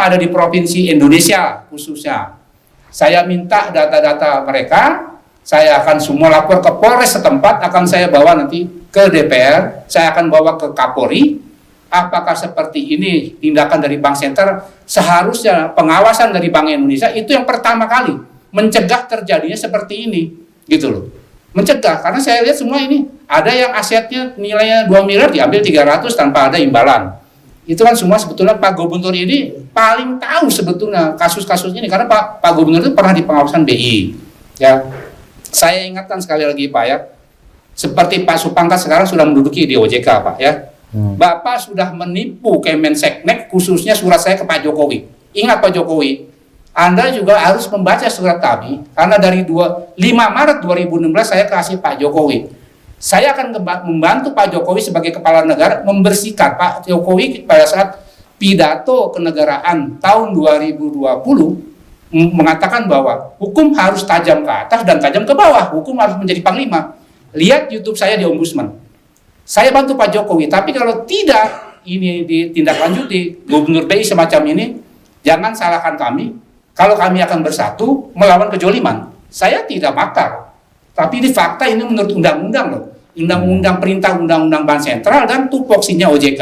ada di provinsi Indonesia khususnya. Saya minta data-data mereka, saya akan semua lapor ke Polres setempat, akan saya bawa nanti ke DPR, saya akan bawa ke Kapolri. Apakah seperti ini tindakan dari Bank Sentral? Seharusnya pengawasan dari Bank Indonesia itu yang pertama kali mencegah terjadinya seperti ini, gitu loh. Mencegah, karena saya lihat semua ini ada yang asetnya nilainya 2 miliar diambil 300 tanpa ada imbalan. Itu kan semua sebetulnya Pak Gubernur ini paling tahu sebetulnya kasus-kasus ini, karena Pak Gubernur itu pernah di pengawasan BI. Ya, saya ingatkan sekali lagi Pak ya, seperti Pak Supangkat sekarang sudah menduduki di OJK Pak ya. Bapak sudah menipu Kemenseknek, khususnya surat saya ke Pak Jokowi. Ingat Pak Jokowi, Anda juga harus membaca surat kami, karena dari 5 Maret 2016 saya kasih Pak Jokowi. Saya akan membantu Pak Jokowi sebagai kepala negara membersihkan Pak Jokowi pada saat pidato kenegaraan tahun 2020 mengatakan bahwa hukum harus tajam ke atas dan tajam ke bawah, hukum harus menjadi panglima. Lihat YouTube saya di Ombudsman. Saya bantu Pak Jokowi, tapi kalau tidak ini ditindaklanjuti Gubernur BI semacam ini, jangan salahkan kami. Kalau kami akan bersatu melawan kejoliman, saya tidak makar. Tapi ini fakta, ini menurut undang-undang loh. Undang-undang perintah undang-undang Bank Sentral dan tupoksinya OJK.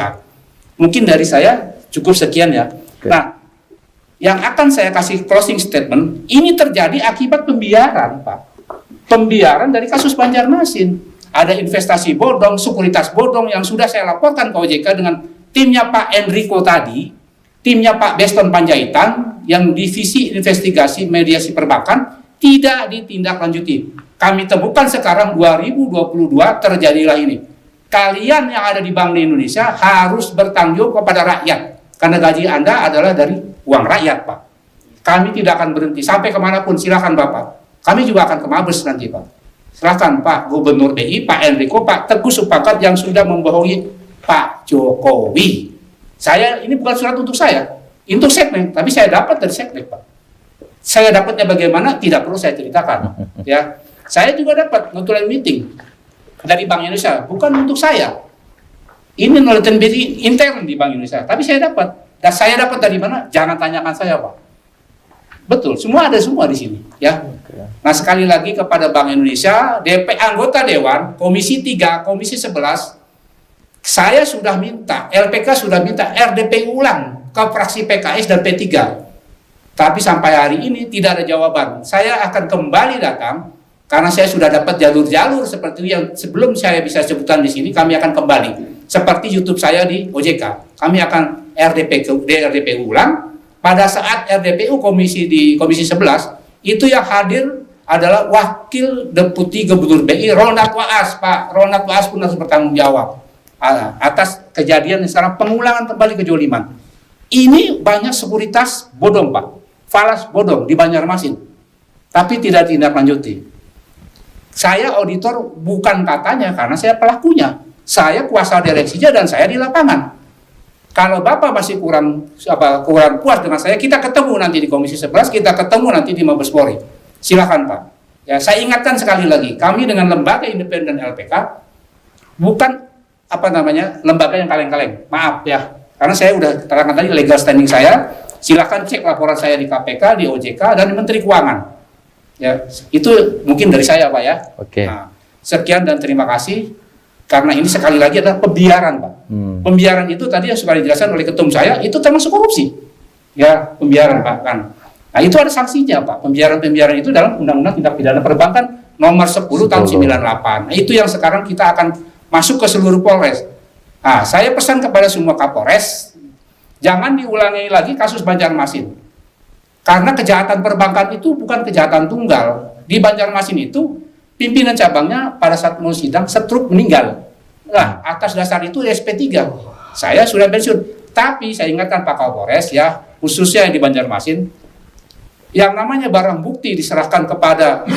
Mungkin dari saya cukup sekian ya. Okay. Nah, yang akan saya kasih closing statement, ini terjadi akibat pembiaran, Pak. Pembiaran dari kasus Banjarmasin. Ada investasi bodong, sekuritas bodong yang sudah saya laporkan ke OJK dengan timnya Pak Enrico tadi, timnya Pak Beston Panjaitan, yang divisi investigasi mediasi perbankan, tidak ditindaklanjuti. Kami temukan sekarang 2022 terjadilah ini. Kalian yang ada di Bank Indonesia harus bertanggung jawab kepada rakyat. Karena gaji Anda adalah dari uang rakyat, Pak. Kami tidak akan berhenti. Sampai kemanapun, silakan Bapak. Kami juga akan ke Mabes nanti, Pak. Silakan Pak Gubernur BI, Pak Enrico, Pak Teguh Supangkat yang sudah membohongi Pak Jokowi. Saya, ini bukan surat untuk saya. Untuk Seknek, tapi saya dapat dari Seknek, Pak. Saya dapatnya bagaimana? Tidak perlu saya ceritakan. Ya. Saya juga dapat notulen meeting dari Bank Indonesia, bukan untuk saya. Ini notulen meeting intern di Bank Indonesia, tapi saya dapat. Dan saya dapat dari mana? Jangan tanyakan saya, Pak. Betul, semua ada semua di sini, ya. Nah, sekali lagi kepada Bank Indonesia, anggota Dewan, Komisi 3, Komisi 11, saya sudah minta, LPK sudah minta RDP ulang ke fraksi PKS dan P3. Tapi sampai hari ini tidak ada jawaban. Saya akan kembali datang. Karena saya sudah dapat jalur-jalur seperti yang sebelum saya bisa sebutkan di sini, kami akan kembali. Seperti YouTube saya di OJK. Kami akan RDP ulang. Pada saat RDPU di Komisi 11, itu yang hadir adalah Wakil Deputi Gubernur BI, Ronald Waas. Pak Ronald Waas pun harus bertanggung jawab atas kejadian yang sekarang pengulangan kembali kejoliman. Ini banyak sekuritas bodong, Pak. Falas bodong di Banjarmasin. Tapi tidak ditindaklanjuti. Saya auditor bukan katanya, karena saya pelakunya. Saya kuasa direksinya dan saya di lapangan. Kalau Bapak masih kurang puas dengan saya, kita ketemu nanti di Komisi 11, kita ketemu nanti di Mabes Polri. Silakan Pak. Ya, saya ingatkan sekali lagi, kami dengan lembaga independen LPK bukan lembaga yang kaleng-kaleng. Maaf ya, karena saya udah terangkan tadi legal standing saya. Silakan cek laporan saya di KPK, di OJK, dan di Menteri Keuangan. Ya, itu mungkin dari saya Pak ya. Oke. Nah, sekian dan terima kasih. Karena ini sekali lagi adalah pembiaran Pak. Pembiaran itu tadi yang sudah dijelaskan oleh ketum saya, itu termasuk korupsi. Ya, pembiaran Pak kan. Nah, itu ada sanksinya Pak. Pembiaran itu dalam Undang-Undang Tindak Pidana Perbankan nomor 10 tahun 98. Nah, itu yang sekarang kita akan masuk ke seluruh Polres. Nah, saya pesan kepada semua Kapolres, jangan diulangi lagi kasus Banjarmasin. Karena kejahatan perbankan itu bukan kejahatan tunggal. Di Banjarmasin itu, pimpinan cabangnya pada saat mau sidang, setruk meninggal. Nah, atas dasar itu SP3. Saya sudah pensiun. Tapi saya ingatkan Pak Kapolres ya, khususnya yang di Banjarmasin, yang namanya barang bukti diserahkan kepada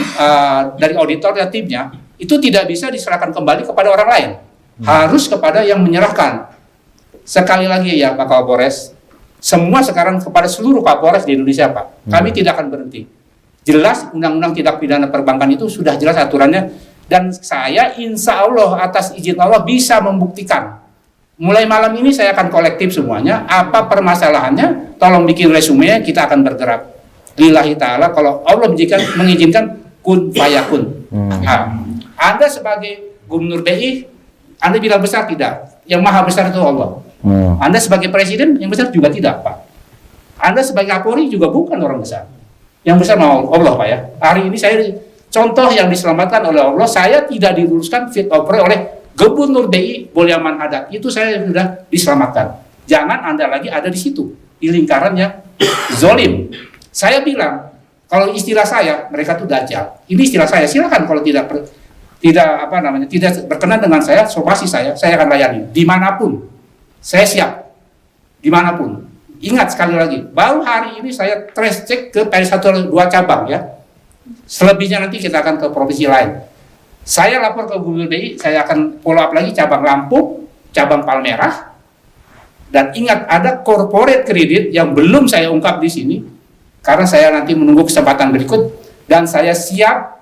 dari auditor dan timnya, itu tidak bisa diserahkan kembali kepada orang lain. Harus kepada yang menyerahkan. Sekali lagi ya Pak Kapolres, semua sekarang kepada seluruh Kapolres di Indonesia Pak. Kami tidak akan berhenti. Jelas Undang-Undang Tindak Pidana Perbankan itu sudah jelas aturannya. Dan saya insya Allah atas izin Allah bisa membuktikan mulai malam ini saya akan kolektif semuanya. Apa permasalahannya? Tolong bikin resume, kita akan bergerak. Lillahi ta'ala, kalau Allah mengizinkan kun fayakun. Nah, Anda sebagai Gubernur BI, Anda bilang besar tidak? Yang maha besar itu Allah. Anda sebagai Presiden, yang besar juga tidak, Pak. Anda sebagai Kapolri juga bukan orang besar. Yang besar mau Allah, Pak ya. Hari ini saya contoh yang diselamatkan oleh Allah, saya tidak diluluskan fit and proper oleh Gubernur BI Bolyaman Hadad. Itu saya sudah diselamatkan. Jangan Anda lagi ada di situ, di lingkaran yang zolim. Saya bilang, kalau istilah saya, mereka tuh dajjal. Ini istilah saya, silakan kalau tidak berkenan dengan saya, somasi saya akan layani dimanapun. Saya siap dimanapun. Ingat sekali lagi, baru hari ini saya trace check ke PS1 2 cabang ya. Selebihnya nanti kita akan ke provinsi lain. Saya lapor ke Gubernur DI, saya akan follow up lagi cabang Lampung, cabang Palmerah. Dan ingat, ada corporate kredit yang belum saya ungkap di sini, karena saya nanti menunggu kesempatan berikut, dan saya siap